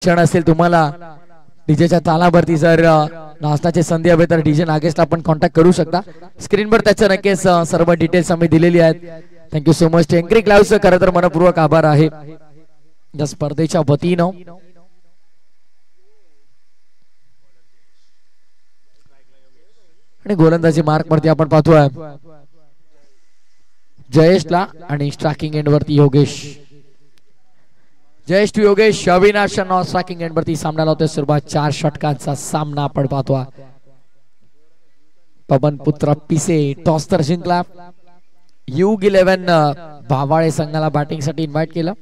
क्षण असेल तुम्हाला डीजेच्या तालावरती जर नाचण्याची संधी हवी तर डीजे नागेशला आपण कॉन्टॅक्ट करू शकता. स्क्रीनवर त्याचं नक्कीच सर्व डिटेल्स आम्ही दिलेली आहेत. Thank you so much. टेंक्रिक लाईव्हचं खरं तर मनपूर्वक आभार आहे या स्पर्धेच्या वतीनं. आणि गोलंदाजी मार्क वरती आपण पाहतोय जयेशला आणि स्ट्रायकिंग एंड वरती Yogesh. Jayesh to Yogesh. Avinash striking end वरती सामना लावतोय. सुरुवात 4 षटकांचा सामना आपण पाहतोय. पवन पुत्र पिसे टॉस तर जिंकला. युग 11 भावाळे संघाला बॅटिंग साठी इन्व्हाइट केलं.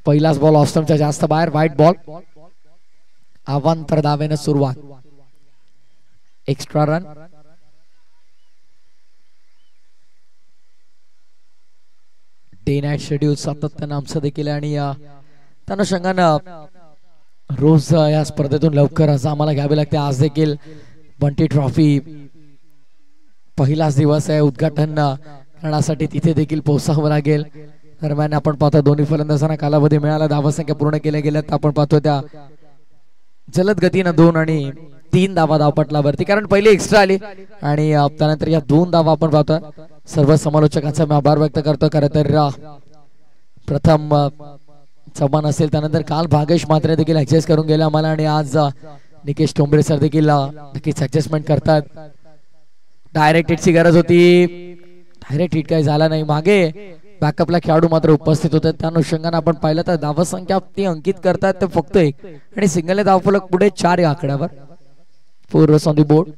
पहिलाच बॉल ऑफ स्टंपच्या जास्त बाहेर. White ball. अवांतर धावेनं सुरुवात. Extra run. Day night schedule सातत्यानं आमचं देखील आणि त्या अनुषंगानं रोज या स्पर्धेतून लवकर असं आम्हाला घ्यावी लागते. आज देखील बंटी ट्रॉफी पहिलाच दिवस आहे. उद्घाटन करण्यासाठी तिथे देखील पोहोचावं लागेल. दरम्यान आपण पाहतो दोन्ही फलंदाजांना कालावधी मिळाला. धावसंख्या पूर्ण केल्या गेल्यात. आपण पाहतो त्या जलद गतीनं 2 आणि 3 धावा धावपटलावरती, कारण पहिली एक्स्ट्रा आली आणि त्यानंतर या 2 धावा आपण पाहतोय. सर्व समालोचकांचा मी आभार व्यक्त करतो. खरं तर प्रथम चव्हाण असेल, त्यानंतर काल भागेश मात्रे देखील ऍडजस्ट करून गेले आम्हाला आणि आज निकेश टोंबरे सर देखील नक्कीच ऍडजस्टमेंट करतात. डायरेक्ट हिटची गरज होती. डायरेक्ट हिट काही झाला नाही. मागे बॅकअपला खेळाडू मात्र उपस्थित होते. त्या अनुषंगाने आपण पाहिलं तर धावसंख्या ती अंकित करतात ते फक्त 1 आणि सिंगलने धावफलक पुढे 4 या आकड्यावर. 4 रन्स ऑन दी बोर्ड.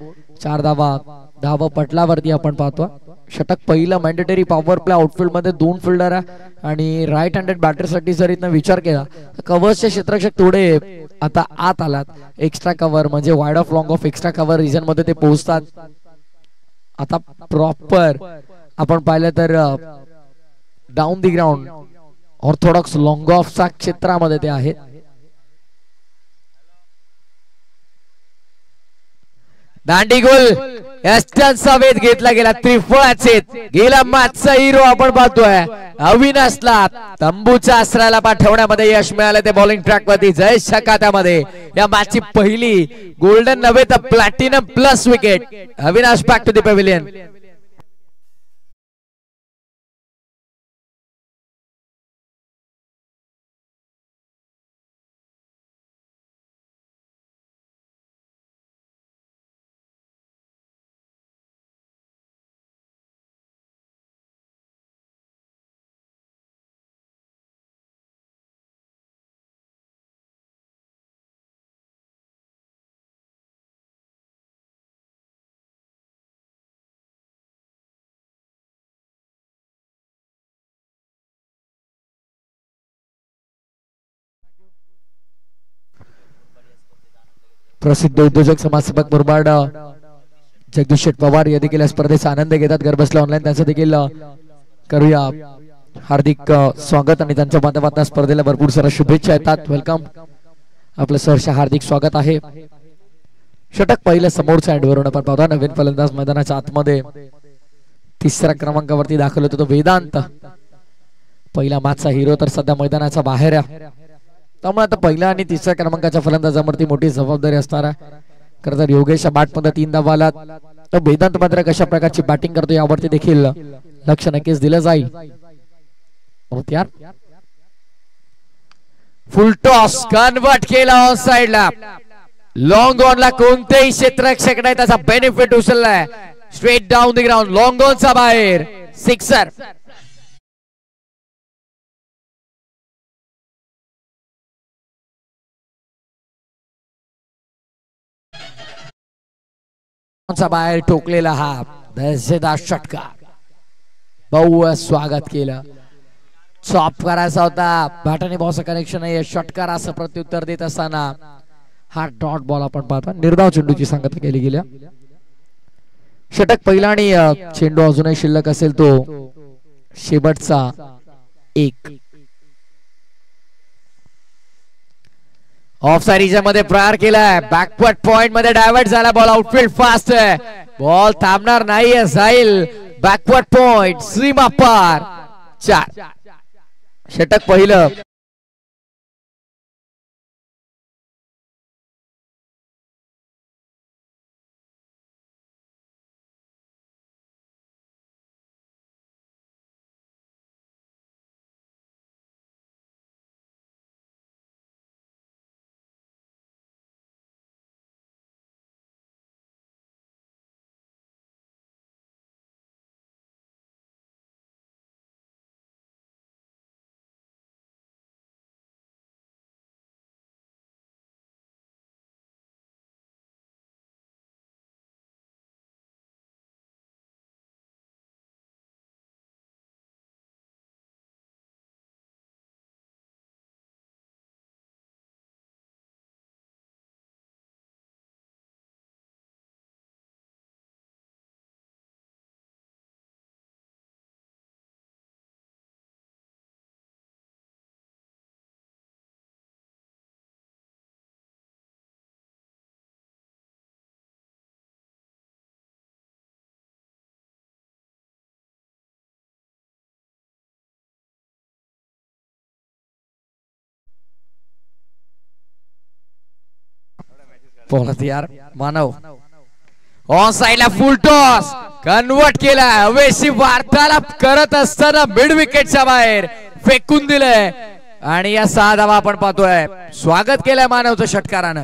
4 धावा पटलावरती आपण पाहतो. षटक पहिलं मॅन्डेटरी पॉवर प्ले. आउटफील्ड मध्ये 2 फिल्डर आणि राईट हँडेड बॅटर साठी जर इथं विचार केला तर कव्हरचे क्षेत्ररक्षक थोडे आता आत आलात. एक्स्ट्रा कव्हर म्हणजे wide of long off extra cover region मध्ये ते पोहोचतात. आता प्रॉपर आपण पाहिलं तर down the ground orthodox long ऑफच्या क्षेत्रामध्ये ते आहेत. दांडी गोल एस्टनचा वेध घेतला गेला. त्रिफळाचे गेला मॅचचा हिरो आपण पाहतोय. अविनाशला तंबूच्या आश्रयाला पाठवण्यामध्ये यश मिळालं. ते बॉलिंग ट्रॅक वरती जयेशच्या खात्यामध्ये या मॅचची पहिली गोल्डन नव्हे तर platinum plus wicket. Avinash back to the pavilion. प्रसिद्ध उद्योजक समाजसेवक मुरबाड जगदीश शेठ पवार या देखील स्पर्धेचा आनंद घेतात. घर बसल्या ऑनलाईन त्यांचं देखील करूया हार्दिक स्वागत आणि त्यांच्या माध्यमातून स्पर्धेला भरपूर साऱ्या शुभेच्छा येतात. वेलकम. आपलं सहर्ष हार्दिक स्वागत आहे. षटक पहिलं समोरच्या एंडवरून आपण पाहतो. नवीन फलंदाज मैदानाच्या आतमध्ये 3ऱ्या क्रमांकावरती दाखल होतो तो वेदांत. पहिला मॅचचा हिरो तर सध्या मैदानाच्या बाहेर आहे. त्यामुळे आता पहिल्या आणि 3ऱ्या क्रमांकाच्या फलंदाजावरती मोठी जबाबदारी असणार आहे. खरं तर योगेशच्या बॅटमध्ये 3 धावा आलात. तर वेदांत मात्र कशा प्रकारची बॅटिंग करतो यावरती देखील लक्ष नक्कीच दिलं जाईल. फुल टॉस कन्वर्ट केला ऑन साइडला. लॉंग ऑनला कोणतेही क्षेत्ररक्षक नाही त्याचा बेनिफिट उचललाय. Straight down the ground. Long ऑनचा बाहेर सिक्सर. बाहेर ठोकलेला हा दर्जेदार षटका. बहु स्वागत केलं. चॉप करायचा होता. बॅटाने बॉलचं कनेक्शन आहे. षटकार असं प्रत्युत्तर देत असताना हा डॉट बॉल आपण पाहतो. निर्धाव चेंडूची सांगता केली गेल्या. षटक पहिला आणि चेंडू अजूनही शिल्लक असेल तो शेवटचा 1. ऑफ साइड मध्ये प्रहार केलाय. बॅकवर्ड पॉइंट मध्ये डायव्हर्ट झाला बॉल. आउटफील्ड फास्ट आहे. बॉल थांबणार नाहीये. जाईल बॅकवर्ड पॉइंट सीमा पार. 4. षटक पहिलं. बोलत यार मानव ऑन साइडला फुल टॉस कन्वर्ट केला. हवेशी वार्तालाप करत असताना मिड विकेटच्या बाहेर फेकून दिलंय आणि या 6 धावा आपण पाहतोय. स्वागत केलंय मानवचं षटकारानं.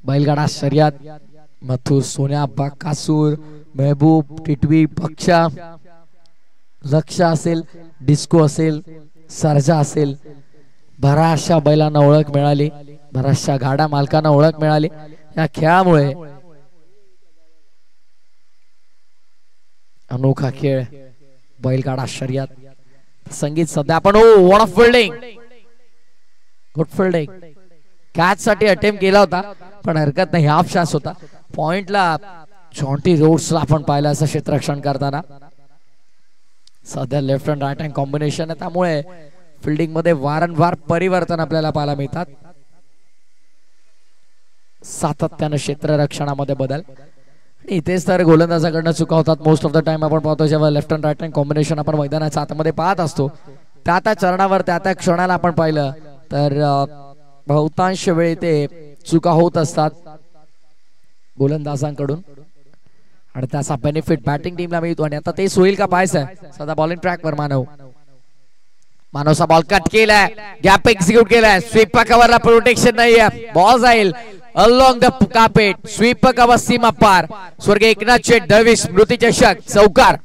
बैलगाडा शर्यत मथुर, सोन्या, बाकासूर, महबूब, टिटवी, पक्षा, लक्ष असेल, डिस्को असेल, सर्जा असेल, बऱ्याचशा बैलांना ओळख मिळाली, बऱ्याचशा गाडा मालकांना ओळख मिळाली या खेळामुळे. अनोखा खेळ बैलगाडा शर्यत संगीत सध्या आपण one of fielding good fielding catch साठी अटेम्प्ट केला होता पण हरकत नाही. हाफ चान्स होता. पॉइंटला जॉन्टी रोड्सला आपण पाहिलं असं क्षेत्ररक्षण करताना. सध्या left and right hand combination आहे त्यामुळे फिल्डिंग मध्ये वारंवार परिवर्तन आपल्याला पाहायला मिळतात. सातत्यानं क्षेत्ररक्षणामध्ये बदल. इथेच तर गोलंदाजाकडनं चुका होतात मोस्ट ऑफ द टाइम. आपण पाहतो जेव्हा left and right hand combination आपण मैदानाच्या आतमध्ये पाहत असतो त्या चरणावर त्या क्षणाला आपण पाहिलं तर बहुतांश वेळी ते चुका होत असतात गोलंदाजांकडून आणि त्याचा बेनिफिट बॅटिंग टीमला मिळतो. आणि आता तेच होईल का पाहायचं. सध्या बॉलिंग ट्रॅकवर मानवचा बॉल कट केलाय, गॅप एक्झिक्यूट केलाय, स्वीप कव्हरला प्रोटेक्शन नाहीये, बॉल जाईल along the carpet, sweep cover सीमा पार. स्वर्गीय एकनाथ शेठ दळवी स्मृती चषक चौकार.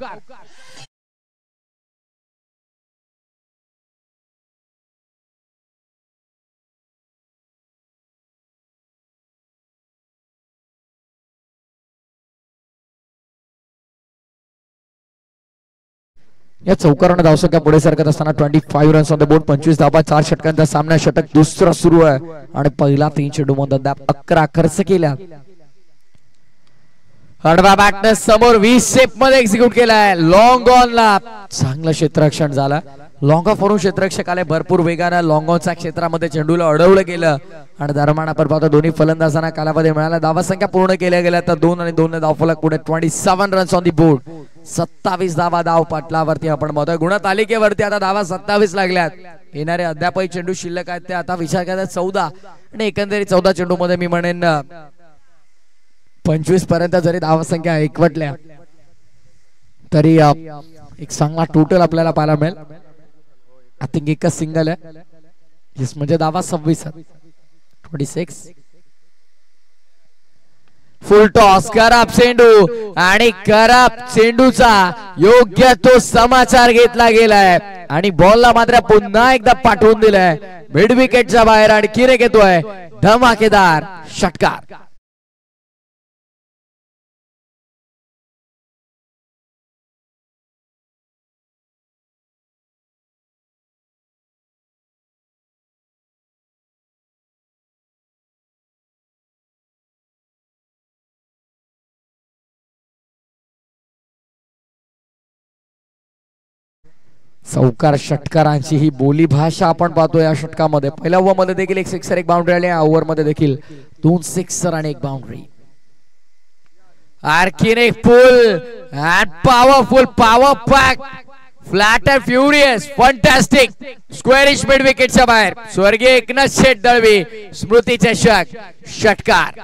या चौकारानं धावसंख्या पुढे सरकत असताना 25 रन्स ऑन द बोर्ड. 25 धावा 4 षटकांचा सामना. षटक दुसरा सुरू आहे आणि पहिला 3 चेंडू मध्ये 11 खर्च केल्या. हडवा बॅटनं समोर 20 शेप मध्ये एक्झिक्यूट केलाय. लॉंग ऑन ला चांगलं क्षेत्ररक्षण झालं. लॉंग ऑफ वरून क्षेत्ररक्षक आले भरपूर वेगानं. लॉंग ऑनच्या क्षेत्रामध्ये चेंडूला अडवलं गेलं आणि दरम्यान आपण पाहतो दोन्ही फलंदाजांना कालावधी मिळाला. धावा संख्या पूर्ण केल्या गेल्या तर 2 आणि 2 धावफलक पुढे. 27 रन्स ऑन दी बोर्ड. 27 धावा धाव पाटलावरती आपण पाहतोय. गुणतालिकेवरती आता धावा 27 लागल्यात. येणारे अद्यापही चेंडू शिल्लक आहेत ते आता विचार करतात 14 आणि एकंदरीत 14 चेंडू मध्ये मी म्हणेन 25 पर्यंत जरी धावा संख्या एकवटल्या तरी एक चांगला टोटल आपल्याला पाहायला मिळेल. आय थिंक एकच सिंगल आहे म्हणजे धावा 26 26. फुल टॉस खराब चेंडू आणि खराब चेंडूचा योग्य तो समाचार घेतला गेलाय आणि बॉलला मात्र पुन्हा एकदा पाठवून दिलाय मिड विकेटच्या बाहेर. आणि किरे घेतोय धमाकेदार षटकार. चौकार षटकारांची ही बोली भाषा आपण पाहतो या षटकामध्ये. पहिल्या ओव्हर मध्ये देखील एक सिक्सर एक बाउंड्री आली. या ओव्हर मध्ये देखील 2 सिक्सर आणि 1 बाउंड्री. आणखीन एक pull and powerful power pack flat and furious fantastic squarish mid विकेटच्या बाहेर. स्वर्गीय एकनाथ शेठ दळवी स्मृती चषक षटकार.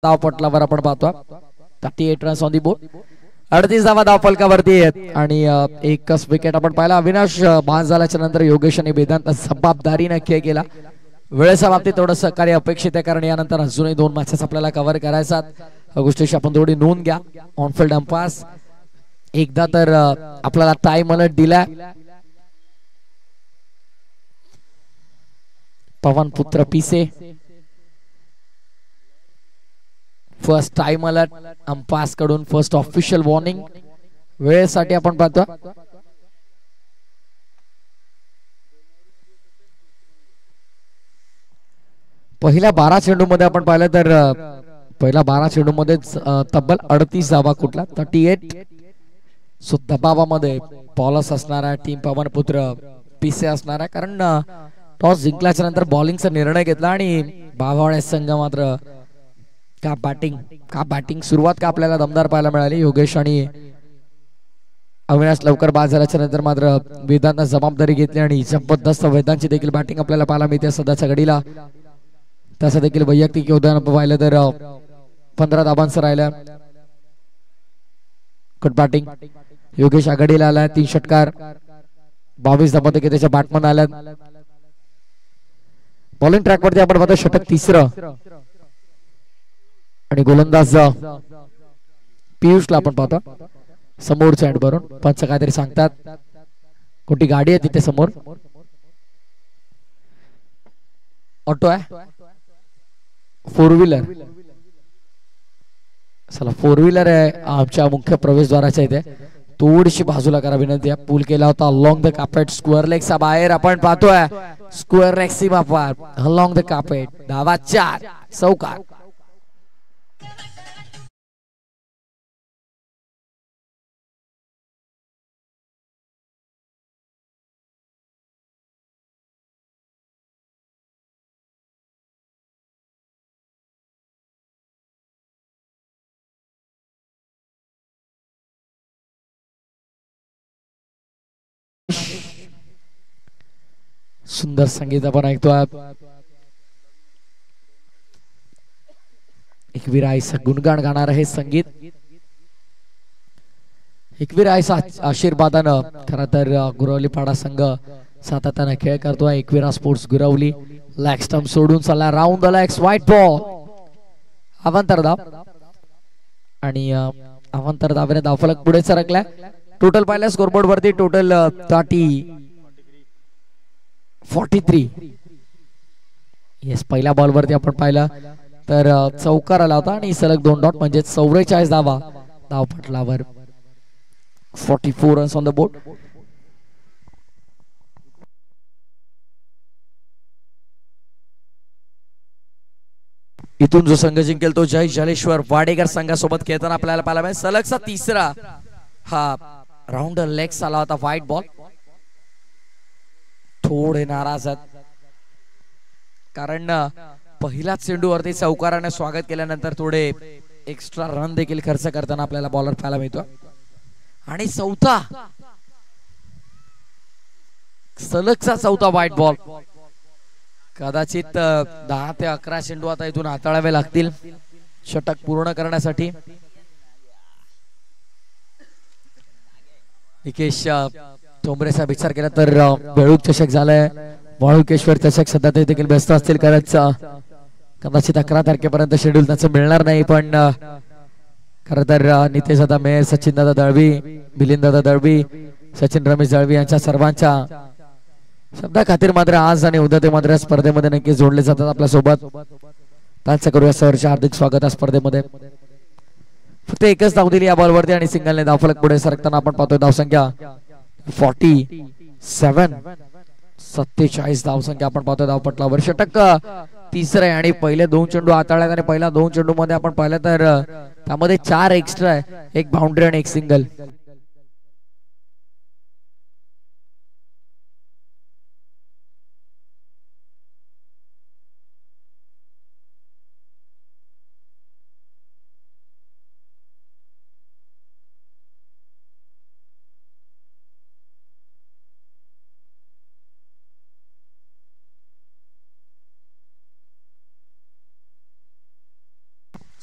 धावपटलावर आपण पाहतो 38 रन्स ऑन दी बोर्ड. 38 धावा धावफलकावरती आहेत आणि एकच विकेट आपण पाहिला. अविनाश बाद झाल्याच्या नंतर योगेश आणि वेदांत जबाबदारीने खेळ केला. वेळेच्या बाबतीत थोडं सहकार्य अपेक्षित आहे कारण यानंतर अजूनही 2 मॅचेस आपल्याला कव्हर करायच्यात. गोष्टीची आपण थोडी नोंद घ्या. ऑनफिल्ड अंपायर्स एकदा तर आपल्याला टाइम अलर्ट दिला. पवन पुत्र पिसे फर्स्ट टाइम अलर्ट अंपायर्स कडून, फर्स्ट ऑफिशियल वॉर्निंग वेळेसाठी आपण पाहतो. पहिल्या 12 चेंडू मध्ये आपण पाहिलं तर पहिल्या 12 चेंडू मध्ये तब्बल 38 धावा कुठला 38. सो दबावामध्ये बॉलर्स असणारा टीम पवनपुत्र पीसे असणारा, कारण टॉस जिंकल्याच्या नंतर बॉलिंगचा निर्णय घेतला आणि बाभावडे संघ मात्र का बॅटिंग सुरुवात का आपल्याला दमदार पाहायला मिळाली. योगेश आणि अविनाश लवकर बाद झाल्याच्या नंतर मात्र वेदांतनं जबाबदारी घेतली आणि जबरदस्त वेदांची देखील बॅटिंग आपल्याला पाहायला मिळते सध्याच्या घडीला. तसं देखील वैयक्तिक योगदान पाहिलं तर 15 धाबांचं राहिलं. Good batting. योगेश आघाडीला आलाय, 3 षटकार, 22 धाबा देखील त्याच्या बॅटमन आल्यात. बॉलिंग ट्रॅक वरती आपण पाहतो षटक 3रं आणि गोलंदाज पियुषला आपण पाहतो समोरच्या एंड वरून. पंच काहीतरी सांगतात. कोणती गाडी आहे तिथे समोर? ऑटो आहे, 4 व्हीलर. चला 4 व्हीलर आहे आमच्या मुख्य प्रवेशद्वाराच्या इथे. थोडीशी बाजूला करा विनंती आहे. पूल केला होता अलॉंग द कार्पेट, स्क्वेअर लेगचा बाहेर आपण पाहतोय. स्क्वेअर लेग सीमा पार अलॉंग द कार्पेट. धावा 4, चौकार. सुंदर संगीत आपण ऐकतोय. एकवीर आईचं गुणगान गाणार हे संगीत. एकवीर आईचा आशीर्वादानं खरं तर गुरवलीपाडा संघ सातत्याने खेळ करतोय. Ekvira sports Gurvali. Leg stump सोडून चालला round the legs, wide ball. अवांतर धाव आणि अवांतर धावेने धावफलक पुढे सरकलाय. टोटल पाहिलं स्कोरबोर्ड वरती टोटल 43. येस, पहिल्या बॉल वरती आपण पाहिलं तर चौकार आला होता आणि सलग 2 डॉट म्हणजे 44 धावा धावपटलावर. 44 रन्स ऑन द बोर्ड. इथून जो संघ जिंकेल तो जय जलेश्वर वाडेकर संघासोबत खेळताना आपल्याला पाहायला मिळेल. सलगचा 3रा हा राऊंड लेग्स आला होता, व्हाईट बॉल. थोडे नाराज आहेत कारण पहिल्याच चेंडूवरती चौकाराने स्वागत केल्यानंतर थोडे एक्स्ट्रा रन देखील खर्च करताना आपल्याला बॉलर पाहायला मिळतो. आणि सलगचा चौथा व्हाईट बॉल. कदाचित 10 ते 11 चेंडू आता इथून हाताळावे लागतील षटक पूर्ण करण्यासाठी. निकेश तोंबरेचा विचार केला तर बेळूक चषक झालाय, वाळुकेश्वर चषक सध्या ते देखील व्यस्त असतील कारण कदाचित 11 तारखेपर्यंत शेड्यूल त्याचं मिळणार नाही. पण खरं तर नितेश दादा मेहर, सचिन दादा दळवी, मिलिंद दादा दळवी, सचिन रमेश दळवी यांच्या सर्वांच्या शब्दा खातीर मात्र आज आणि उद्या ते मात्र स्पर्धेमध्ये नक्की जोडले जातात आपल्या सोबत. त्यांचं करूया सरचे हार्दिक स्वागत. या स्पर्धेमध्ये फक्त एकच धाव दिली या बॉलवरती आणि सिंगलने धावफलक पुढे सरकताना आपण पाहतोय. धावसंख्या 47, 47 धावसंख्या आपण पाहतोय धावपटलावर. षटक 3रं आहे आणि पहिले 2 चेंडू हाताळल्यात आणि पहिल्या 2 चेंडू मध्ये आपण पाहिलं तर त्यामध्ये 4 एक्स्ट्रा आहे, 1 बाउंड्री आणि 1 सिंगल.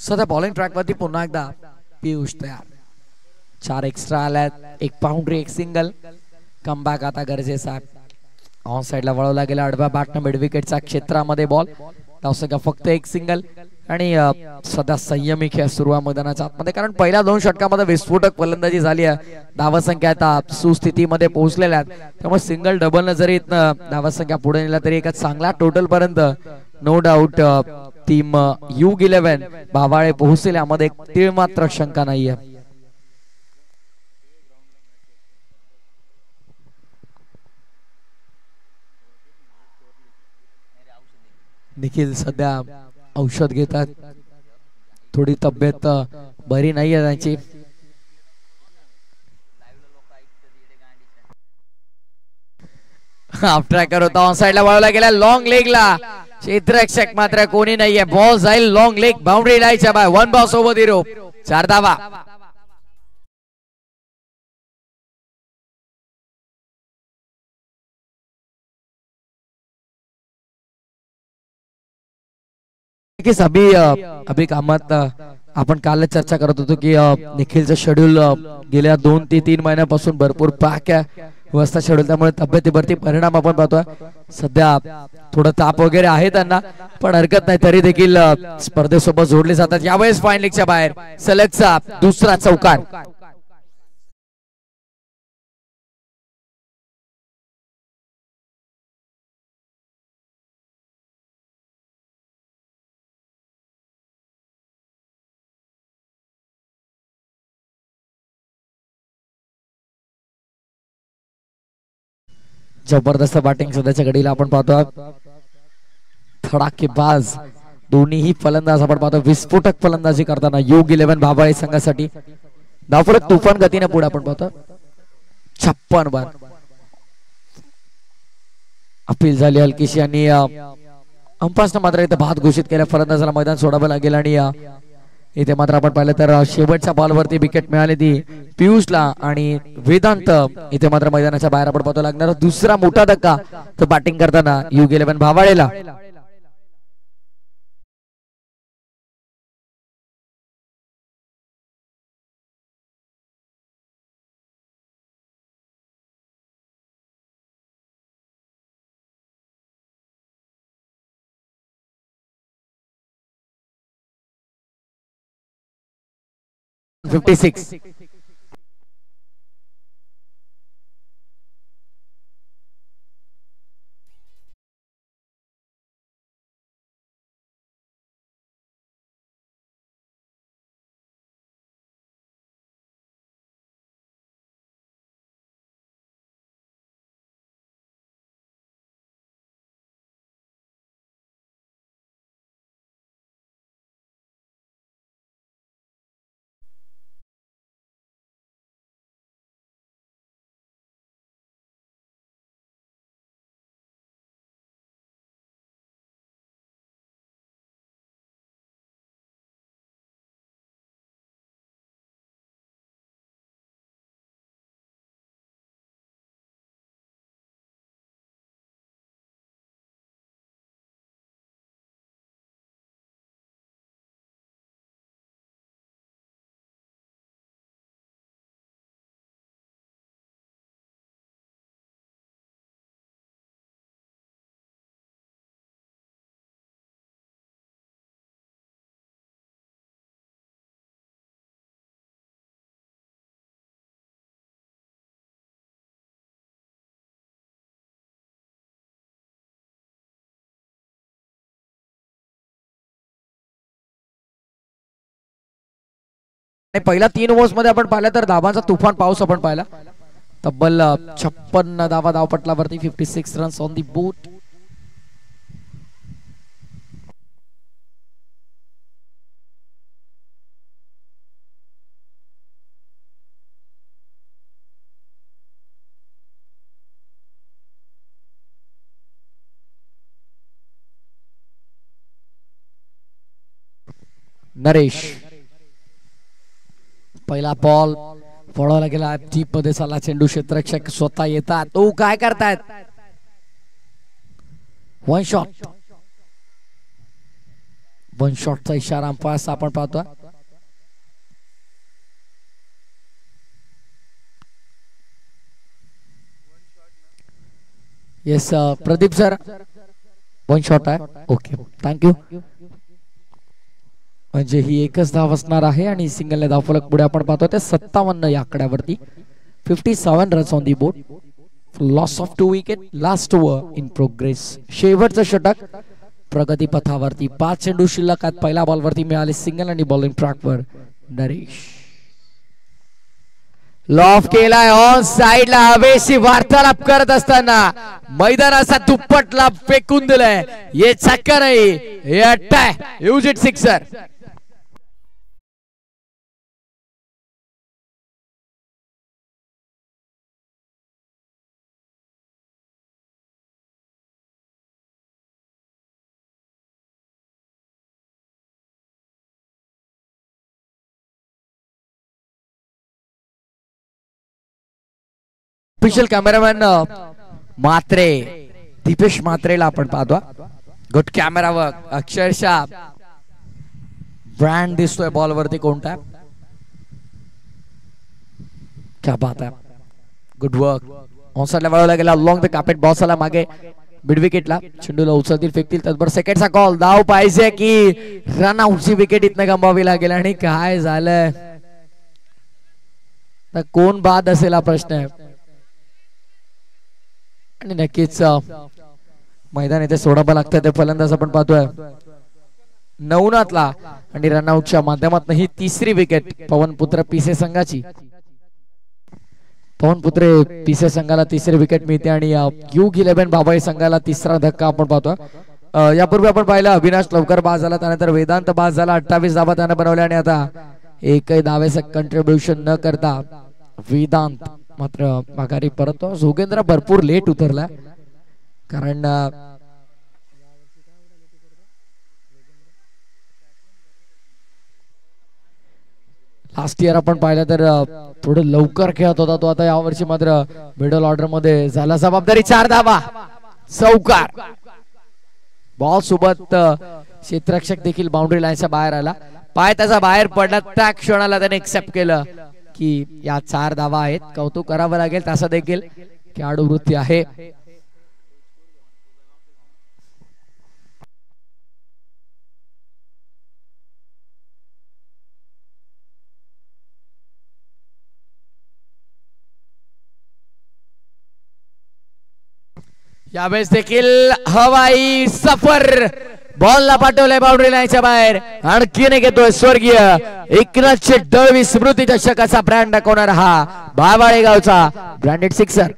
सध्या बॉलिंग ट्रॅक वरती पुन्हा एकदा पियुष तयार. 4 एक्स्ट्रा आल्यात, 1 बाउंड्री 1 सिंगल. कमबॅक आता गरजेचा. ऑन साइडला वळवला गेला आडव्या बॅटनं मिड विकेटच्या क्षेत्रामध्ये बॉल. धावसंख्या फक्त 1 सिंगल आणि सध्या संयमी खेळ सुरू आहे मैदानाच्या आतमध्ये कारण पहिल्या 2 षटकामध्ये विस्फोटक फलंदाजी झाली आहे. धावसंख्या आता सुस्थितीमध्ये पोहोचलेल्या आहेत त्यामुळे सिंगल डबल न जरी धावसंख्या पुढे नेला तरी एका चांगल्या टोटल पर्यंत नो डाऊट टीम U11 भावाळे पोहोचेल यामध्ये एक तीळ मात्र शंका नाहीये. निखिल सध्या औषध घेतात, थोडी तब्येत बरी नाहीये त्यांची. हाफ ट्रॅकर होता, ऑन साइडला वळवला गेला लॉंग लेगला, क्षेत्ररक्षक मात्र कोणी नाहीये. बॉल जाईल लॉंग लेग बाउंड्री लाईनच्या बाय. 1 बॉल ओव्हर द रोप, 4 धावा. अभि कामात आपण काल चर्चा करत होतो की निखिलचं शेड्यूल गेल्या 2 ते 3 महिन्यापासून भरपूर पॅक व्यवस्था शेड्यूल, त्यामुळे तब्येतीवरती परिणाम आपण पाहतोय. सध्या थोडं ताप वगैरे आहे त्यांना, पण हरकत नाही, तरी देखील स्पर्धेसोबत जोडले जातात. यावेळेस फाईन लीगच्या बाहेर सलगचा दुसरा चौकार. जबरदस्त बॅटिंग सध्याच्या घडीला आपण पाहतो. धडाकेबाज दोन्हीही फलंदाज आपण पाहतो विस्फोटक फलंदाजी करताना U11 भावाळे संघासाठी. धावफलक तुफान गतीने पुढे आपण पाहतो. 56 बार अपील झाली हलकीशी आणि अंपायरने मात्र इथे बाद घोषित केल्या. फलंदाजाला मैदान सोडावं लागेल आणि इथे मात्र आपण पाहिलं तर शेवटच्या बॉलवरती विकेट मिळाली ती पियुषला आणि वेदांत इथे मात्र मैदानाच्या बाहेर आपण पाहतो. लागणार दुसरा मोठा धक्का तो बॅटिंग करताना U11 भावाळेला. पहिल्या 3 ओव्हर्स मध्ये आपण पाहिलं तर धावांचा तुफान पाऊस आपण पाहिला. तब्बल 56 धावा धावपटलावरती, 56 runs on the boat. Naresh पहिला बॉल पळवला गेला, डीप मध्ये चालला चेंडू, क्षेत्ररक्षक स्वतः येतात. तो काय करतायत, 1 शॉट. 1 शॉटचा इशारा अंपायर आपण पाहतो. येस प्रदीप सर, 1 शॉट आहे. Okay, thank you. म्हणजे ही एकच धाव असणार आहे आणि सिंगलने धावफलक पुढे आपण पाहतो ते 57 या आकड्यावरती. 57 runs on the board. Loss of 2 wicket. Last over in progress. शेवटचं षटक प्रगती पथावरती 5 चेंडू शिल्लक आहेत. पहिल्या बॉलवरती मिळाले सिंगल आणि बॉलिंग ट्रॅकवर नरेश. लॉफ केलाय ऑन साइडला हवेशी वार्तालाप करत असताना मैदानाचा दुप्पट लाभ फेकून दिलाय. हे छक्का नाही, हे अट्टा आहे. Use it sixer. Official cameraman Matre, Deepesh मात्रेला आपण पाहतो. Good camera work. अक्षरशः ब्रँड दिसतोय बॉल वरती कोणता. क्या बात आहे. Good work. ऑनसाइडला वळवला गेला लॉंग द कार्पेट. बॉस आला मागे मिड विकेटला. चेंडूला उचलतील फेकतील तत्पर सेकंडचा कॉल. धाव पाहिजे की रन आउटची विकेट इथनं गमवावी लागेल. आणि काय झालंय कोण बाद असेल हा प्रश्न आहे. आणि नक्कीच मैदान इथे सोडावं लागतं. ते फलंदाज आपण पाहतोय नवनाथला. आणि रनआउटच्या माध्यमातून ही तिसरी विकेट पवनपुत्र पीसे संघाची. पवनपुत्रे पीसे संघाला तिसरी विकेट मिळते. आणि U11 बाबाई संघाला तिसरा धक्का आपण पाहतोय. यापूर्वी आपण पाहिलं अविनाश लवकर बाद झाला, त्यानंतर वेदांत बाद झाला. 28 धावा त्याने बनवल्या. आणि आता एकही धावेचं कंट्रीब्युशन न करता वेदांत मात्र माघारी परत. जोगेंद्र भरपूर लेट उतरला कारण लास्ट इयर आपण पाहिलं तर थोडं लवकर खेळत होता तो. आता यावर्षी मात्र मिडल ऑर्डर मध्ये झाला जबाबदारी. 4 धावा चौकार. बॉल सोबत क्षेत्ररक्षक देखील बाउंड्री लाईनच्या बाहेर आला. पाय त्याचा बाहेर पडला. त्या क्षणाला त्याने एक्सेप्ट केलं की या 4 धावा आहेत. कौतुक करावं लागेल. तसा देखील खेळाडू वृत्ती आहे. यावेळेस देखील हवाई सफर. बॉलला पाठवलंय बाउंड्री लाईनच्या बाहेर. आणखीन घेतोय स्वर्गीय एकनाथचे दळवी स्मृती चषकाचा ब्रँड दाखवणारा हा बाबाळे गावचा ब्रँडेड सिक्सर.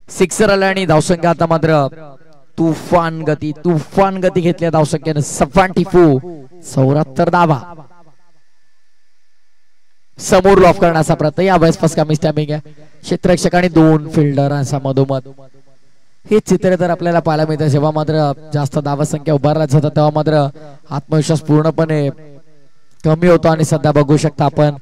सिक्सर आला आणि धावसंख्या आता मात्र तुफान गती घेतल्या धावसंख्येनं. 74 धावा. समोर लॉफ करण्याचा प्रयत्न. यावेळेस फसकामी स्टॅम्पिंग आहे. क्षेत्ररक्षक आणि 2 फिल्डरांचा मधोमध. हे चित्र तर आपल्याला पाहायला मिळतं. जेव्हा मात्र जास्त धावा संख्या उभारल्या जातात तेव्हा मात्र आत्मविश्वास पूर्णपणे कमी होतो. आणि सध्या बघू शकता आपण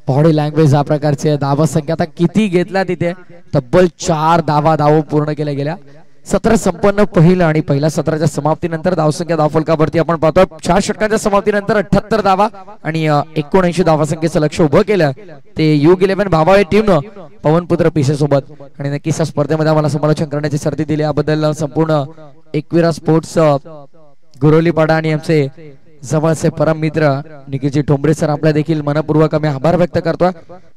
बॉडी लँग्वेज या प्रकारचे. धावा संख्या आता किती घेतला तिथे तब्बल 4 धावा पूर्ण केल्या गेल्या. सत्र संपन्न पहिलं. आणि पहिल्या सत्राच्या समाप्तीनंतर धावसंख्या धावफलकावरती आपण पाहतो 4 षटकांच्या समाप्तीनंतर 78 धावा आणि 79 धावासंख्येचं लक्ष उभं केलं ते U11 बाबाळे टीमनं पवनपुत्र पीसे सोबत. आणि नक्कीच स्पर्धेमध्ये आम्हाला समालोचन करण्याची संधी दिली याबद्दल संपूर्ण एकविरा स्पोर्ट्स गुरोलीपाडा आणि आमचे जवळचे परम मित्र निखिलजी ठोंबरे सर आपल्या देखील मनपूर्वक आम्ही आभार व्यक्त करतो.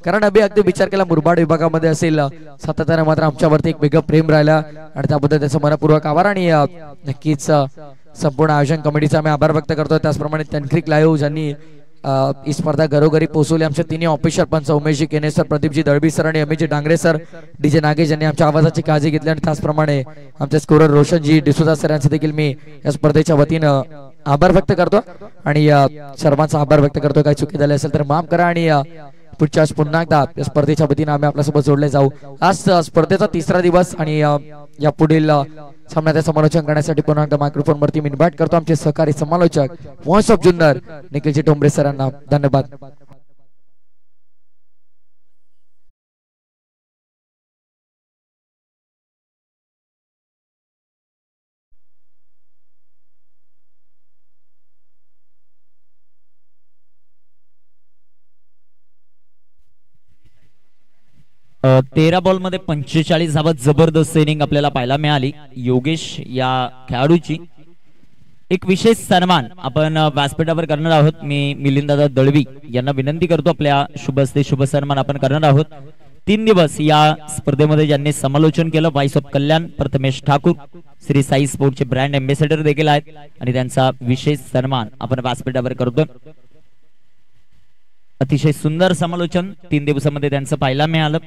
कारण अगदी विचार केला मुरबाड विभागामध्ये असेल सातत्याने मात्र आमच्यावरती एक वेगळं प्रेम राहिलं आणि त्याबद्दल त्याचं मनपूर्वक आभार. आणि नक्कीच संपूर्ण आयोजन कमिटीचा आम्ही आभार व्यक्त करतो. त्याचप्रमाणे तंत्रिक लाईव्ह ज्यांनी ही स्पर्धा घरोघरी पोहोचवली. आमचे तिन्ही ऑफिशियल पंच उमेशजी केने सर, प्रदीपजी दळवी सर आणि अमितजी डांगरे सर, डीजे नागेश यांनी आमच्या आवाजाची काळजी घेतली. आणि त्याचप्रमाणे आमचे स्कोरर रोशनजी डिसोजा सर यांचे देखील मी या स्पर्धेच्या वतीनं आभार व्यक्त करतो. आणि सर्वांचा आभार व्यक्त करतो. काही चुकी झाली असेल तर माफ करा. आणि पुढच्या पुन्हा एकदा या स्पर्धेच्या वतीनं आम्ही आपल्यासोबत जोडले जाऊ. आज स्पर्धेचा 3रा दिवस आणि या पुढील सामन्याचे समालोचन करण्यासाठी पुन्हा एकदा मायक्रोफोन वरती मी इन्व्हाइट करतो आमचे सहकारी समालोचक व्हॉइस ऑफ जुन्नर निखिलजी ठोंबरे सरांना. धन्यवाद. तेरा बॉल मध्ये 45 धावा. जबरदस्त इनिंग आपल्याला पाहायला मिळाली योगेश या खेळाडूची. एक विशेष सन्मान आपण व्यासपीठावर करणार आहोत. मी मिलिंददादा दळवी यांना विनंती करतो, आपल्या शुभ हस्ते शुभ सन्मान आपण करणार आहोत. 3 दिवस या स्पर्धेमध्ये ज्यांनी समालोचन केलं, व्हाईस ऑफ कल्याण प्रथमेश ठाकूर श्री साई स्पोर्टचे ब्रँड एम्बेसेडर देखील आहेत आणि त्यांचा विशेष सन्मान आपण व्यासपीठावर करतो. अतिशय सुंदर समालोचन 3 दिवसामध्ये त्यांचं पाहायला मिळालं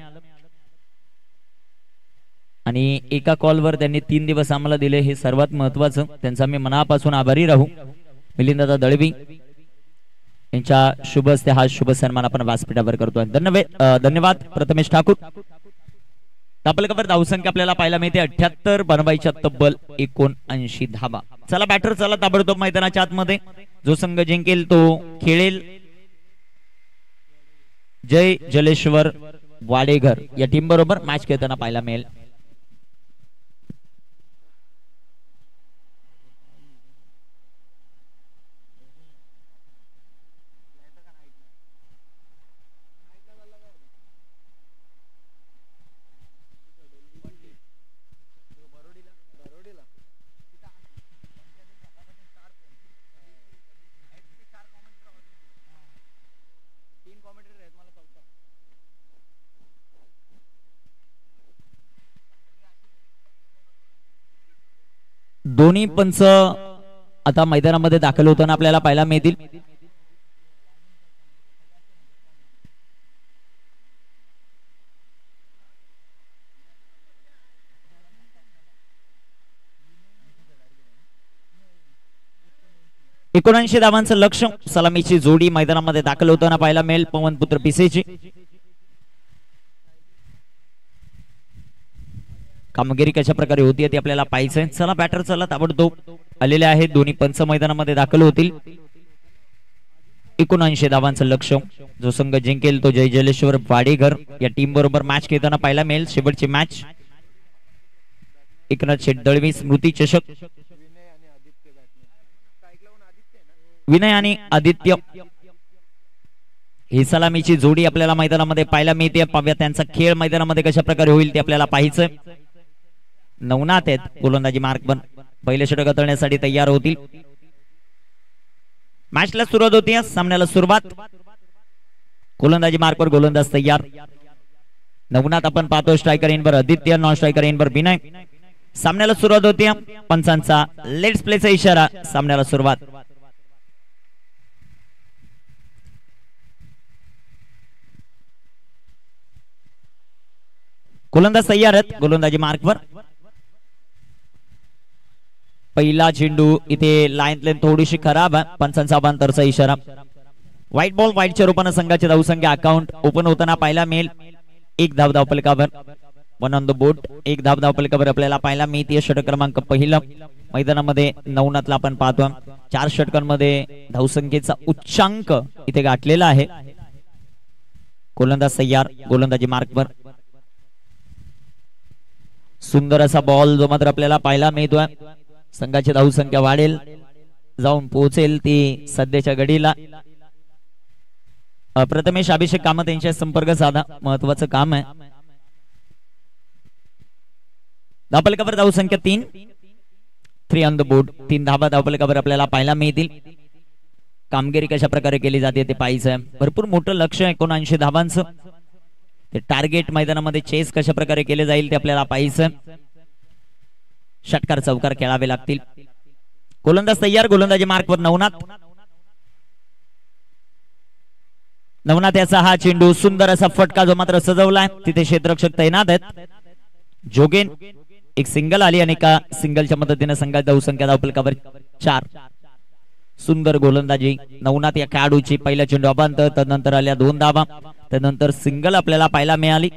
आणि एका कॉलवर त्यांनी 3 दिवस आम्हाला दिले, हे सर्वात महत्वाचं. त्यांचा मी मनापासून आभारी राहू. मिलिंददादा दळवी यांच्या शुभ हस्ते हा शुभ सन्मान आपण व्यासपीठावर करतोय. धन्यवाद प्रथमेश ठाकूर. धापलकावर धावसंख्या आपल्याला पाहायला मिळते 78, बनवायच्या तब्बल 79 धावा. चला बॅटर चला ताबडतोब मैदानाच्या आतमध्ये. जो संघ जिंकेल तो खेळेल. जय जलेश्वर वाडेघर या टीम बरोबर मॅच खेळताना पाहायला मिळेल. दोन्ही पंच आता मैदानामध्ये दाखल होताना आपल्याला पाहायला मिळतील. एकोणऐंशी धावांचं लक्ष्य. सलामीची जोडी मैदानामध्ये दाखल होताना पाहायला मिळेल पवनपुत्र पिसेची. कामगिरी कशा प्रकारे होती ते आपल्याला पाहायचंय. चला बॅटर चला ताबडतोब आलेले आहेत. दोन्ही पंच मैदानामध्ये दाखल होतील. 79 धावांचं लक्ष्य. जो संघ जिंकेल तो जय जलेश्वर वाडेघर या टीम बरोबर मॅच खेळताना पाहायला मिळेल. शेवटची मॅच एकनाथ शेठ दळवी स्मृती चषक. विनय आणि आदित्य ही सलामीची जोडी आपल्याला मैदानामध्ये पाहायला मिळते. पाहूया त्यांचा खेळ मैदानामध्ये कशा प्रकारे होईल ते आपल्याला पाहायचंय. नवनाथ आहेत गोलंदाजी मार्कवर. पहिले षटक हाताळण्यासाठी तयार होतील. मॅचला सुरुवात होती. सामन्याला सुरुवात. गोलंदाजी मार्कवर गोलंदाज तयार. नवनाथ आपण पाहतो स्ट्रायकर इनवर आदित्य, नॉन स्ट्रायकर इनवर विनय. सामन्याला सुरुवात होती. पंचांचा लेट्स प्लेचा इशारा. सामन्याला सुरुवात. गोलंदाज तयार आहेत गोलंदाजी मार्कवर. पहिला चेंडू इथे लाईन लेन थोडीशी खराब आहे. पंचांचा अबांतरचा इशारा. व्हाईट बॉल व्हाईटच्या रूपाने संघाची धावसंख्या अकाउंट ओपन होताना पाहायला मिळेल. 1 धाव धावफलकावर. 1 ऑन द बोर्ड. 1 धाव धावफलकावर आपल्याला पाहायला मिळते. षटक क्रमांक पहिलं मैदानामध्ये नवनाथला आपण पाहतो. 4 षटकांमध्ये धावसंख्येचा उच्चांक इथे गाठलेला आहे. गोलंदाज तयार गोलंदाजी मार्कवर. सुंदर असा बॉल जो मात्र आपल्याला पाहायला मिळतोय. संघाची धावसंख्या वाढेल, जाऊन पोहोचेल ती सध्याच्या घडीला. प्रथमेश अभिषेक कामत यांच्या संपर्क साधा. महत्वाचं काम आहे. धावफलकावर धावसंख्या 3 ऑन द बोर्ड. 3 धावा धावफलकावर आपल्याला पाहायला मिळतील. कामगिरी कशा प्रकारे केली जाते ते पाहायचंय. भरपूर मोठं लक्ष 79 धावांचं. ते टार्गेट मैदानामध्ये चेस कशा प्रकारे केले जाईल ते आपल्याला पाहायचं. षटकार चौकार खेळावे लागतील. गोलंदाज तयार गोलंदाजी मार्कवर नवनाथ. नवनाथ याचा हा चेंडू सुंदर असा फटका जो मात्र सजवलाय. तिथे क्षेत्ररक्षक तैनात आहेत. जोगेन एक सिंगल आली आणि एका सिंगलच्या मदतीने संघाची धावसंख्या धावफलकावर 4. सुंदर गोलंदाजी नवनाथ या खेळाडूची. पहिला चेंडू अबांतर, त्यानंतर आल्या 2 धावा, त्यानंतर सिंगल आपल्याला पाहायला मिळाली.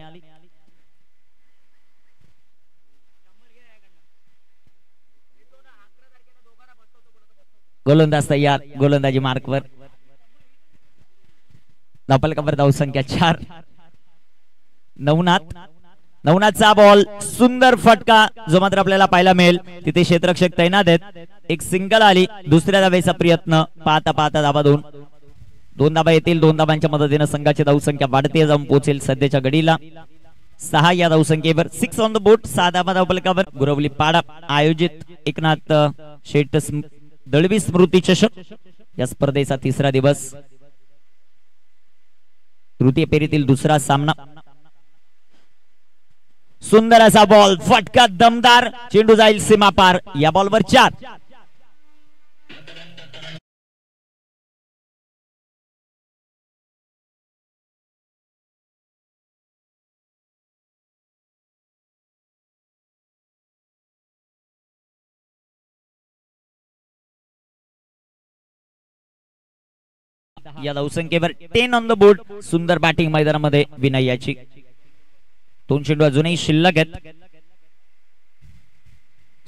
गोलंदाज तयार गोलंदाजी मार्कवर. धावफलकावर धावसंख्या 4. नवनाथचा बॉल सुंदर फटका जो मात्र आपल्याला पाहायला मिळेल. तिथे क्षेत्ररक्षक तैनात आहेत. एक सिंगल आली. दुसऱ्या धावेचा प्रयत्न. पाहता पाहता धावा 2 धावा येतील. 2 धावांच्या मदतीने संघाची धावसंख्या वाढते, जाऊन पोहोचेल सध्याच्या घडीला 6 या धावसंख्येवर. 6 ऑन द बोर्ड. 6 धावा धावफलकावर. गुरवली पाडा आयोजित एकनाथ शेठ दळवी स्मृती चषक या स्पर्धेचा तिसरा दिवस, तृतीय फेरीतील दुसरा सामना. सुंदर असा बॉल, फटका दमदार, चेंडू जाईल सीमा पार. या बॉलवर 4. या धावसंख्येवर 10 ऑन द बोर्ड. सुंदर बॅटिंग मैदानामध्ये विनय याची. 2 चेंडू अजूनही शिल्लक आहेत.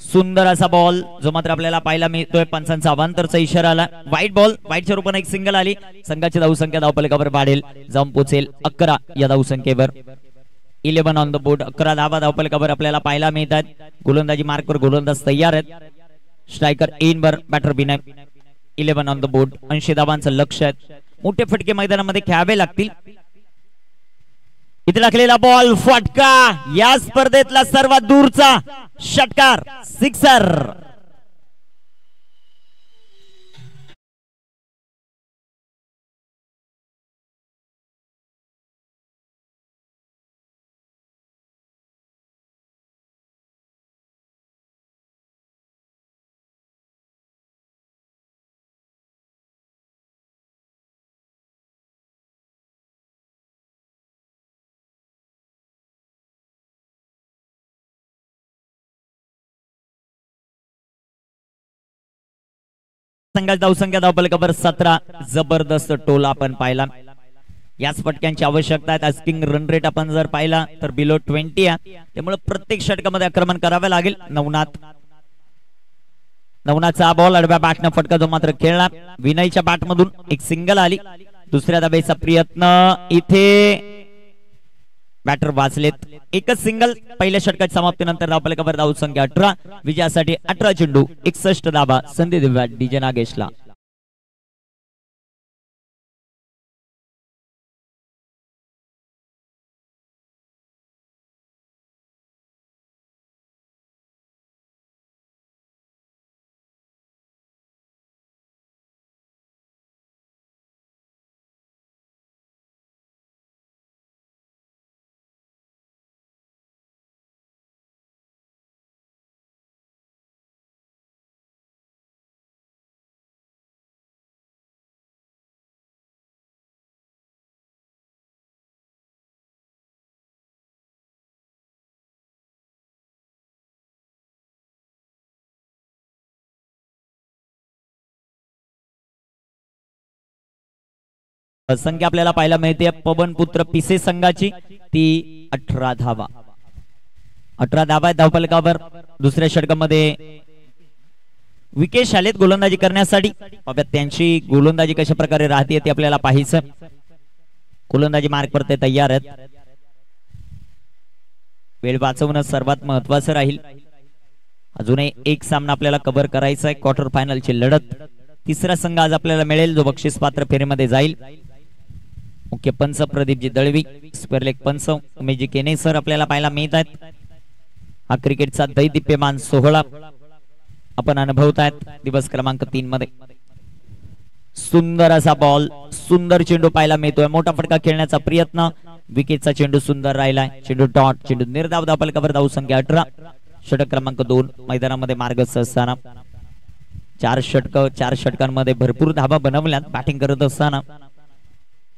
सुंदर असा बॉल जो मात्र आपल्याला पाहायला मिळतोय. पंचांचा अवांतरचा इशारा आला. व्हाईट बॉल, व्हाईटच्या रूपाने एक सिंगल आली. संघाची धावसंख्या धावफलकावर वाढेल, जाऊन पोहोचेल 11 या धावसंख्येवर. 11 ऑन द बोर्ड. 11 धावा धावफलकावर आपल्याला पाहायला मिळतात. गोलंदाजी मार्कवर गोलंदाज तयार आहेत. स्ट्रायकर एनवर, batter Vinay. 11 on the board. 80 धावांचं लक्ष आहे. मोठे फटके मैदानामध्ये खेळावे लागतील. इथे टाकलेला बॉल, फटका, या स्पर्धेतला सर्वात दूरचा षटकार, सिक्सर. संघाची धावसंख्या धावफलकावर 17. जबरदस्त टोल आपण पाहिला. याच फटक्यांची आवश्यकता आहे. आस्किंग रन रेट आपण जर पाहिला तर बिलो 20 आहे. त्यामुळे प्रत्येक षटकामध्ये आक्रमण करावे लागेल. नवनाथचा बॉल आडव्या बॅटनं फटका जो मात्र खेळला. विनयच्या बॅटमधून एक सिंगल आली. दुसऱ्या धावेचा प्रयत्न, इथे बॅटर वाचलेत. एकच सिंगल. पहिल्या षटकाच्या समाप्तीनंतर धावफलकावर धावसंख्या 18. विजयासाठी 18 चेंडू 61 धावा संधी दिव्या डीजे नागेशला. संख्या आपल्याला पाहायला मिळते पवनपुत्र पिसे संघाची, ती 18 धावा. 18 धावा धावफलकावर. दुसऱ्या षटकामध्ये विकेश आलेत गोलंदाजी करण्यासाठी. त्यांची गोलंदाजी कशा प्रकारे राहते ते आपल्याला पाहायचं. गोलंदाजी मार्कवर ते तयार आहेत. वेळ वाचवणं सर्वात महत्वाचं राहील. अजूनही एक सामना आपल्याला कव्हर करायचा आहे. क्वार्टर फायनलची लढत. तिसरा संघ आज आपल्याला मिळेल जो बक्षीस पात्र फेरीमध्ये जाईल. मुख्य पंच प्रदीपजी दळवी, स्क्वेअर लेग पंच उमेशजी केने सर आपल्याला पाहायला मिळत आहेत. हा क्रिकेटचा दैदिप्यमान सोहळा आपण अनुभवत आहेत दिवस क्रमांक 3 मध्ये. सुंदर असा बॉल, सुंदर चेंडू पाहायला मिळतोय. मोठा फटका खेळण्याचा प्रयत्न. विकेटचा चेंडू सुंदर राहिलाय. चेंडू डॉट, चेंडू निर्धाव. धावफलकावर धावसंख्या 18. षटक क्रमांक 2 मैदानामध्ये मार्गस्थ असताना 4 षटकांमध्ये भरपूर धावा बनवल्यात बॅटिंग करत असताना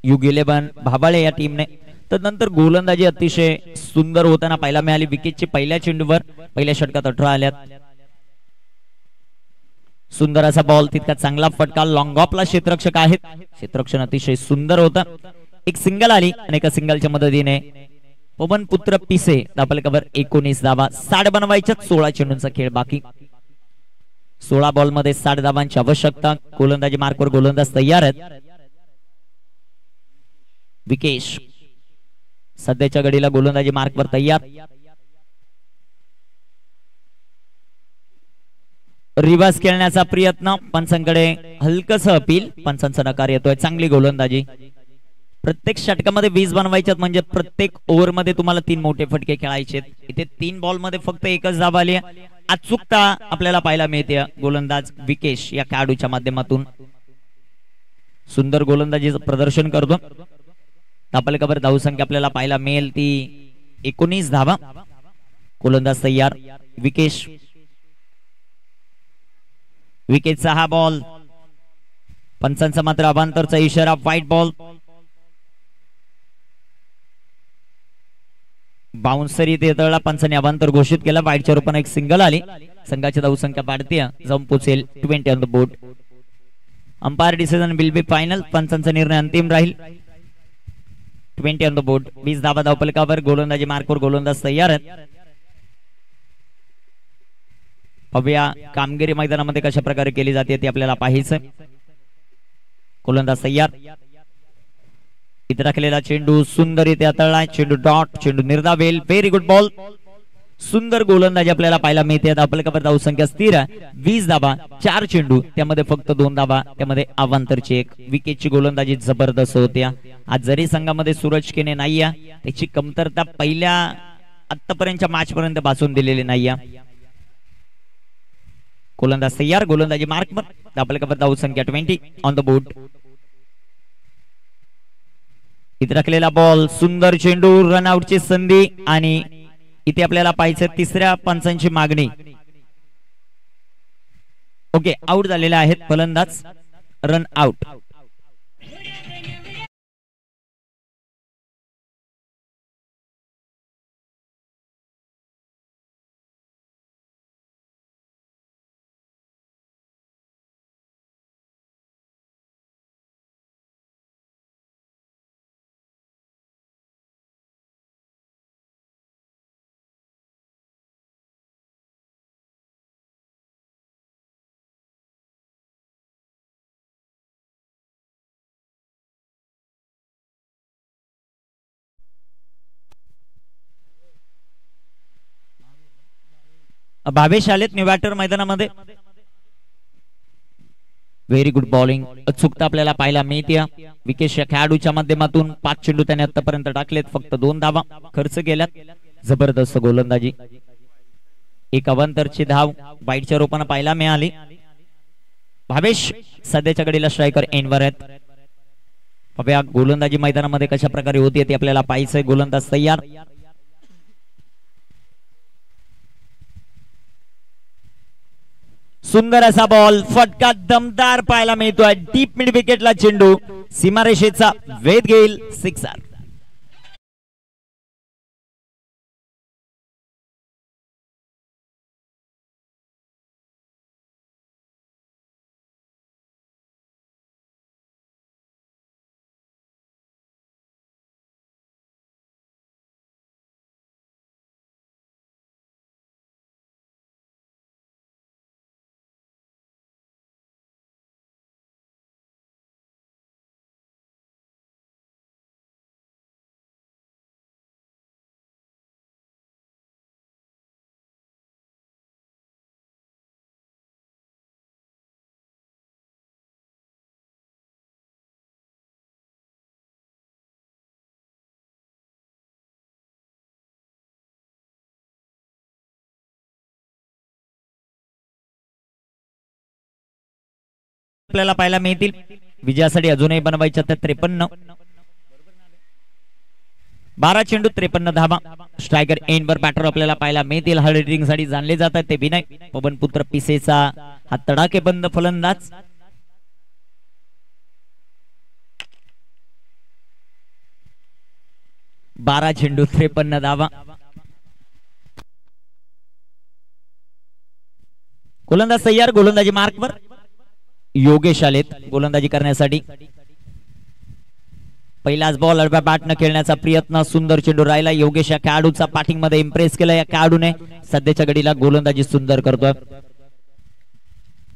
युग 11 भाबाळे या टीमने. तदनंतर गोलंदाजी अतिशय सुंदर होताना पाहायला मिळाली. विकेटची पहिल्या चेंडूवर पहिल्या षटकात 18 आल्यात. सुंदर असा बॉल, तितका चांगला फटका. लॉंग ऑफला क्षेत्ररक्षक आहेत. क्षेत्ररक्षण अतिशय सुंदर होतं. एक सिंगल आली आणि एका सिंगलच्या मदतीने पवनपुत्र पिसे धावफलकावर 19 धावा. 60 बनवायच्या. 16 चेंडूंचा खेळ बाकी. 16 बॉल मध्ये 60 धावांची आवश्यकता. गोलंदाजी मार्कवर गोलंदाज तयार आहेत. विकेश सध्याच्या घडीला गोलंदाजी मार्कवर तयार. रिव्हर्स खेळण्याचा प्रयत्न. पंचांकडे हलकस अपील. पंचांचा नकार येतोय. चांगली गोलंदाजी. प्रत्येक षटकामध्ये 20 बनवायच्यात म्हणजे प्रत्येक ओव्हर मध्ये तुम्हाला 3 मोठे फटके खेळायचे. इथे 3 बॉल मध्ये फक्त एकच धाव आली. अचूकता आपल्याला पाहायला मिळते गोलंदाज विकेश या खेळाडूच्या माध्यमातून सुंदर गोलंदाजीचं प्रदर्शन करतो. धापलकावर धावसंख्या आपल्याला पाहायला मिळेल ती 19 धावा. गोलंदाज तयार विकेश. विकेटचा हा बॉल पंचांचा मात्र अवांतरचा इशारा व्हाईट बॉल. बाउन्सर इथे तळला पंचांनी अवांतर घोषित केला. वाईटच्या रूपाने एक सिंगल आली. संघाची धावसंख्या वाढते जाऊन पोहोचेल 20 on the board. Umpire decision will be final. पंचांचा निर्णय अंतिम राहील. 20 ऑन द बोर्ड. 20 धावा धावफलकावर. गोलंदाजी मार्कवर गोलंदाज तयार आहेत. पाहूया कामगिरी मैदानामध्ये कशा प्रकारे केली जाते ते आपल्याला पाहायचं. गोलंदाज तयार. इथे राखलेला चेंडू सुंदर इथे तळला. चेंडू डॉट. चेंडू निर्धावेल. Very good ball. सुंदर गोलंदाजी आपल्याला पाहायला मिळते. धावफलकावर धावसंख्या स्थिर आहे 20 धावा. 4 चेंडू त्यामध्ये फक्त 2 धावा. त्यामध्ये अवांतरची 1. विकेटची गोलंदाजी जबरदस्त होत्या. आज जरी संघामध्ये सूरज केने नाही आहे त्याची कमतरता पहिल्या आतापर्यंतच्या मॅच पर्यंत भासून दिलेली नाही आहे. गोलंदाज तयार. गोलंदाजी मार्कवर. धावफलकावर धावसंख्या 20 ऑन द बोर्ड. इथे राखलेला बॉल सुंदर चेंडू. रनआउटची संधी आणि इथे आपल्याला पाहायचं तिसऱ्या पंचांची मागणी. ओके आउट झालेले आहेत फलंदाज. Run out. भावेश आलेत निवॅटर मैदानामध्ये. Very good bowling. अचूकता आपल्याला पाहायला मिळते. विकेश या खेळाडूच्या माध्यमातून 5 चेंडू त्याने आतापर्यंत टाकलेत. फक्त 2 धावा खर्च केल्यात. जबरदस्त गोलंदाजी. एक अवांतरची धाव वाईटच्या रूपाने पाहायला मिळाली. भावेश सध्याच्या घडीला स्ट्रायकर एंडवर आहेत. पाहूया गोलंदाजी मैदानामध्ये कशा प्रकारे होती ते आपल्याला पाहायचंय. गोलंदाज तयार. सुंदर असा बॉल. फटका दमदार पाहायला मिळतोय. डीप मिड विकेटला चेंडू सीमारेषेचा वेध घेईल. 6 आपल्याला पाहायला मिळतील. विजयासाठी अजूनही बनवायच्या 53. 12 चेंडू 53 धावा. स्ट्रायकर एंडवर बॅटर आपल्याला पाहायला मिळतील. हार्ड हिटिंग साठी जाणले जातात ते विनय पवनपुत्र पिसेचा हा तडाखेबंद फलंदाज. बारा चेंडू 53 धावा. गोलंदाज तयार. गोलंदाजी मार्कवर. योगेश आलेत गोलंदाजी करण्यासाठी. पहिलाच बॉल अडव्या बॅटनं खेळण्याचा प्रयत्न. सुंदर चेंडू राहिला. योगेश या खेळाडूचा बॅटिंग मध्ये इम्प्रेस केला. या खेळाडूने सध्याच्या घडीला गोलंदाजी सुंदर करतोय.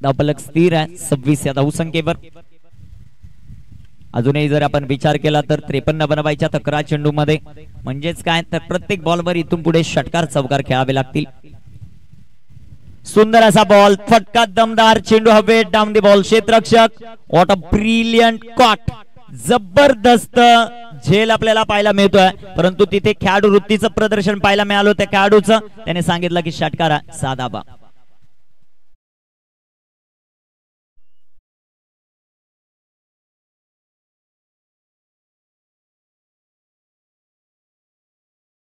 धावफलक स्थिर आहे 26 या धावसंख्येवर. अजूनही जर आपण विचार केला तर 53 बनवायच्या 11 चेंडू मध्ये. म्हणजेच काय तर प्रत्येक बॉलवर इथून पुढे षटकार चौकार खेळावे लागतील. सुंदर असा बॉल. फटका दमदार. चेंडू हवेत. Down the ball. क्षेत्ररक्षक. What a brilliant caught. जबरदस्त झेल आपल्याला पाहायला मिळतोय, परंतु तिथे खेळाडू वृत्तीचं प्रदर्शन पाहायला मिळालं त्या खेळाडूचं. त्याने सांगितलं की षटकारा साधाबा.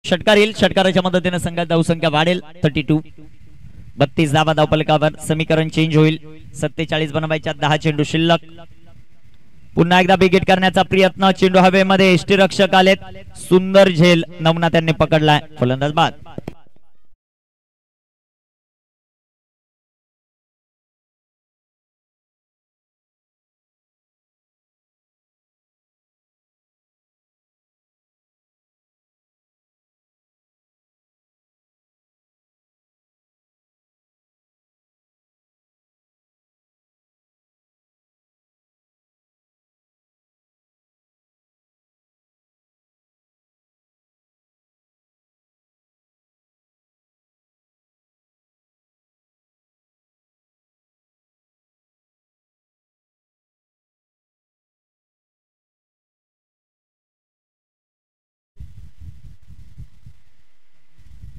षटकार येईल, षटकाराच्या मदतीने संघात धावसंख्या वाढेल. 32 32 धावा धावफलकावर. समीकरण चेंज होईल. 47 बनवायच्या 10 चेंडू शिल्लक. पुन्हा एकदा बिगिट करण्याचा प्रयत्न. चेंडू हवेमध्ये. यष्टीरक्षक आलेत. सुंदर झेल नवना त्यांनी पकडलाय. फलंदाज बाद.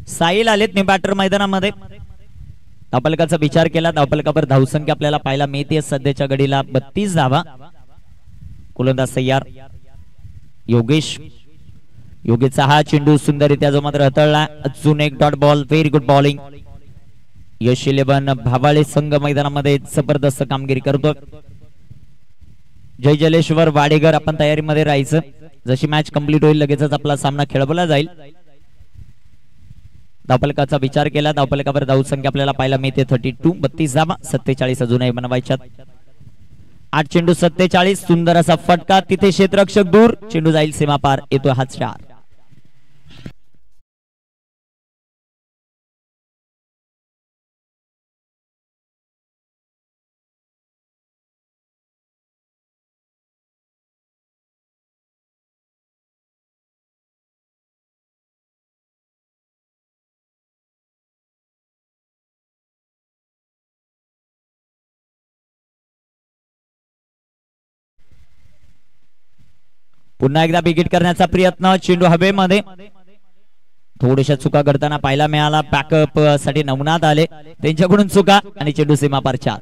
साहिल आलेत निबॅटर मैदानामध्ये. धावफलकाचा विचार केला. धावफलकावर धावसंख्या आपल्याला पाहायला मिळते सध्याच्या घडीला 32 धावा. गोलंदाज तयार. योगेशचा हा चेंडू सुंदररित्या जो मात्र हाताळला. अजून एक dot ball. Very good bowling. Yash 11 Bhavale संघ मैदानामध्ये जबरदस्त कामगिरी करतो. जय जलेश्वर वाडेगर आपण तयारीमध्ये राहायचं. जशी मॅच कंप्लीट होईल लगेचच आपला सामना खेळवला जाईल. धावफलकाचा विचार केला. धावफलकावर धावसंख्या आपल्याला पाहायला मिळते 32 32 धावा. 47 अजूनही बनवायच्यात. 8 चेंडू 47. सुंदर असा फटका. तिथे क्षेत्ररक्षक दूर. चेंडू जाईल सीमापार. येतो हा 4. पुन्हा एकदा बिगिट करण्याचा प्रयत्न. चेंडू हवेमध्ये. थोड्याशा चुका करताना पाहायला मिळाला. बॅकअप साठी नवनाथ आले. त्यांच्याकडून चुका आणि चेंडू सीमापार 4.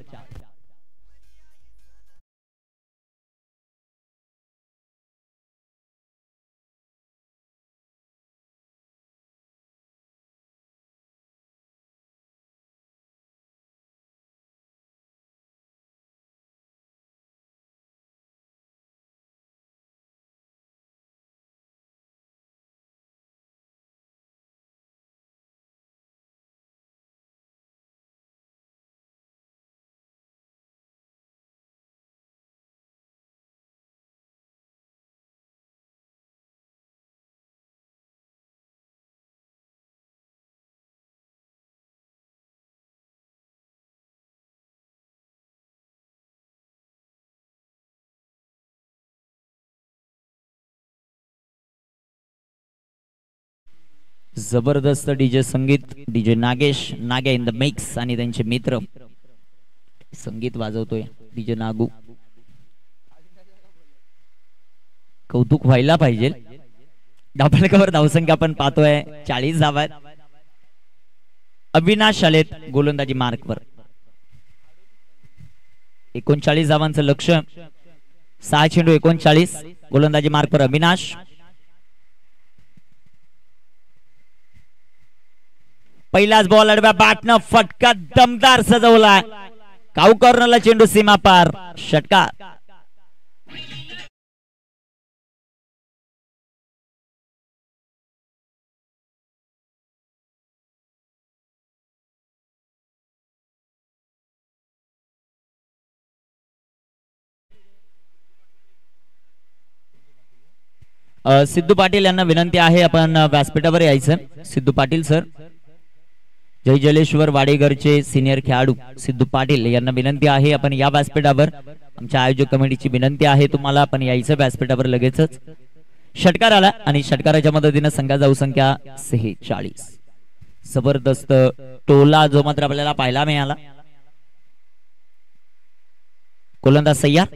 जबरदस्त डीजे संगीत. DJ Nagesh Nage in the mix आणि त्यांचे मित्र संगीत वाजवतोय डीजे नागू. कौतुक व्हायला पाहिजे. धावफलकावर धावसंख्या आपण पाहतोय 40 धावा आहेत. अविनाश आलेत गोलंदाजी मार्कवर. 39 धावांचं लक्ष. 6 चेंडू 39. गोलंदाजी मार्कवर अविनाश. पहिलाच बॉल अडव्या बॅटनं फटका दमदार सजवला. काऊ कॉर्नरला चेंडू सीमापार. षटकार. सिद्धू पाटील यांना विनंती आहे आपण व्यासपीठावर यायचं. सिद्धू पाटील सर. जय जलेश्वर वाडेगरचे सिनियर खेळाडू सिद्धू पाटील यांना विनंती आहे आपण या व्यासपीठावर. आमच्या आयोजक कमिटीची विनंती आहे तुम्हाला आपण यायचं व्यासपीठावर लगेचच. षटकार आला आणि षटकाराच्या मदतीने संघाचा धावसंख्या 46. जबरदस्त टोला जो मात्र आपल्याला पाहायला मिळाला. गोलंदाज तयार.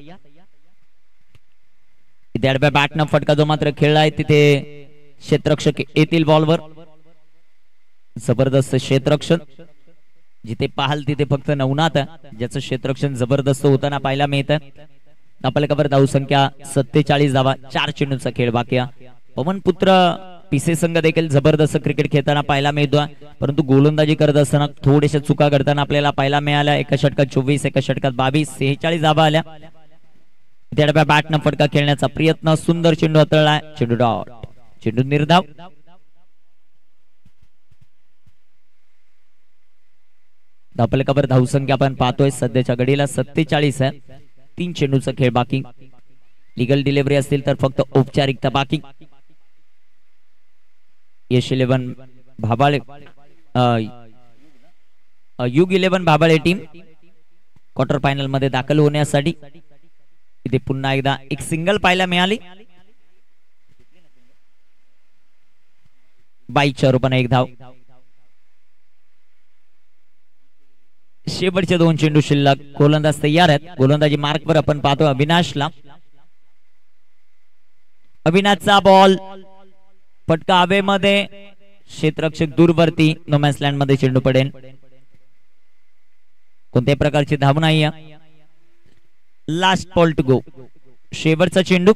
इथे आडव्या बॅटनं फटका जो मात्र खेळलाय तिथे क्षेत्ररक्षक येतील बॉलवर. जबरदस्त क्षेत्ररक्षण, जिथे पाहाल तिथे फक्त नवनाथ ज्याचं क्षेत्ररक्षण जबरदस्त होताना पाहायला मिळतं. धापलकावर धावसंख्या 47 धावा, 4 चेंडूंचा खेळ बाकी आहे. पवनपुत्र पिसे संघ देखील जबरदस्त क्रिकेट खेळताना पाहायला मिळतो, परंतु गोलंदाजी करत असताना थोड्याशा चुका करताना आपल्याला पाहायला मिळाल्या. एका षटकात 24, एका षटकात 22, 46 धावा आल्या. त्या बॅटनं फटका खेळण्याचा प्रयत्न, सुंदर चेंडू हाताळलाय, चेंडू डॉट, चेंडू निर्धाव. धापलकावर धावसंख्या आपण पाहतोय सध्याच्या घडीला 47 आहे. 3 चेंडूचा खेळ बाकी. लिगल डिलिव्हरी असतील तर फक्त औपचारिकता बाकी. यश 11 भाबाळे, युग 11 भाबाळे टीम क्वार्टर फायनल मध्ये दाखल होण्यासाठी. इथे पुन्हा एकदा एक सिंगल पाहायला मिळाली. 22 रूपाने एक धाव. शेवटचे 2 चेंडू शिल्लक. गोलंदाज तयार आहेत. गोलंदाजी मार्कवर आपण पाहतो अविनाशला. अविनाशचा बॉल, फटका हवेमध्ये, क्षेत्ररक्षक दूरवरती, नोमॅन्स लँड मध्ये चेंडू पडेल. कोणत्याही प्रकारची धाव नाही. लास्ट बॉल टू गो, शेवटचा चेंडू.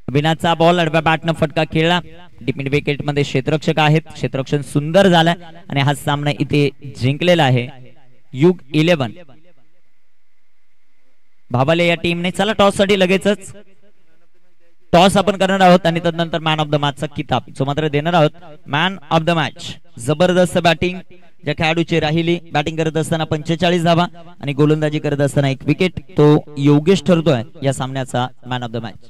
अविनाशचा बॉल, आडव्या बॅटनं फटका खेळला. डिप मिड विकेट मध्ये क्षेत्ररक्षक आहेत. क्षेत्ररक्षण सुंदर झालं आणि हा सामना इथे जिंकलेला आहे युग 11 भाबाले या टीमने. चला टॉस साठी लगेचच टॉस आपण करणार आहोत आणि तदनंतर मॅन ऑफ द मॅचचा किताब जो मात्र देणार आहोत. मॅन ऑफ द मॅच, जबरदस्त बॅटिंग ज्या खेळाडूची राहिली. बॅटिंग करत असताना 45 धावा आणि गोलंदाजी करत असताना 1 विकेट, तो योगेश ठरतोय या सामन्याचा मॅन ऑफ द मॅच.